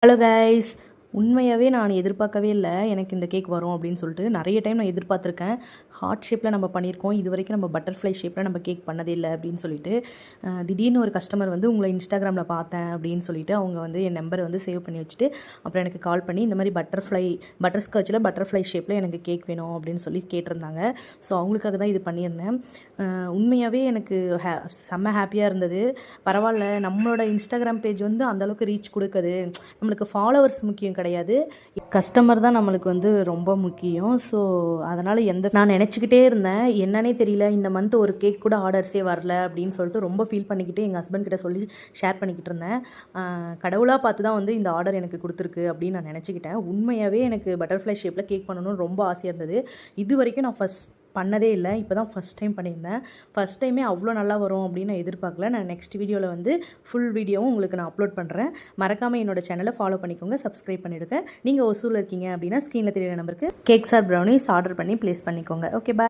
Hello guys, உண்மையாகவே நான் எதிர்பார்க்கவே இல்லை எனக்கு இந்த கேக் வரும் அப்படின்னு சொல்லிட்டு. நிறைய டைம் நான் எதிர்பார்த்துருக்கேன். ஹார்ட் ஷேப்பில் நம்ம பண்ணியிருக்கோம். இது வரைக்கும் நம்ம பட்டர்ஃப்ளை ஷேப்பில் நம்ம கேக் பண்ணதே இல்லை அப்படின்னு சொல்லிட்டு. திடீர்னு ஒரு கஸ்டமர் வந்து உங்களை இன்ஸ்டாகிராமில் பார்த்தேன் அப்படின்னு சொல்லிட்டு அவங்க வந்து என் நம்பரை வந்து சேவ் பண்ணி வச்சுட்டு அப்புறம் எனக்கு கால் பண்ணி இந்த மாதிரி பட்டர்ஸ்காட்சில் பட்டர்ஃப்ளை ஷேப்பில் எனக்கு கேக் வேணும் அப்படின்னு சொல்லி கேட்டிருந்தாங்க. ஸோ அவங்களுக்காக தான் இது பண்ணியிருந்தேன். உண்மையாகவே எனக்கு செம்ம ஹாப்பியாக இருந்தது. பரவாயில்ல, நம்மளோட இன்ஸ்டாகிராம் பேஜ் வந்து அந்தளவுக்கு ரீச் கொடுக்குது. நம்மளுக்கு ஃபாலோவர்ஸ் முக்கியம் கிடையாது, கஸ்டமர் தான் நம்மளுக்கு வந்து ரொம்ப முக்கியம். ஸோ அதனால் நான் நினச்சிக்கிட்டே இருந்தேன், என்னன்னே தெரியல, இந்த மந்த் ஒரு கேக் கூட ஆர்டர்ஸே வரல அப்படின்னு சொல்லிட்டு ரொம்ப ஃபீல் பண்ணிக்கிட்டு எங்கள் ஹஸ்பண்ட் கிட்ட சொல்லி ஷேர் பண்ணிக்கிட்டு இருந்தேன். கடவுளாக பார்த்து தான் வந்து இந்த ஆர்டர் எனக்கு கொடுத்துருக்கு அப்படின்னு நான் நினச்சிக்கிட்டேன். உண்மையாகவே எனக்கு பட்டர்ஃப்ளை ஷேப்பில் கேக் பண்ணணும்னு ரொம்ப ஆசையாக இருந்தது. இது வரைக்கும் நான் பண்ணதே இல்லை. இப்போ தான் ஃபஸ்ட் டைம் பண்ணியிருந்தேன். ஃபஸ்ட் டைமே அவ்வளோ நல்லா வரும் அப்படின்னு நான் எதிர்பார்க்கல. நான் நெக்ஸ்ட் வீடியோவில் வந்து ஃபுல் வீடியோவும் உங்களுக்கு நான் அப்லோட் பண்ணுறேன். மறக்காமல் என்னோட சேனலை ஃபாலோ பண்ணிக்கோங்க, சப்ஸ்கிரைப் பண்ணிவிடுங்க. நீங்கள் ஒசூரில் இருக்கீங்க அப்படின்னா ஸ்க்ரீனில் தெரியிற நம்பருக்கு கேக்ஸ் ஆர் ப்ரௌனிஸ் ஆர்டர் பண்ணி ப்ளேஸ் பண்ணிக்கோங்க. ஓகே, பாய்.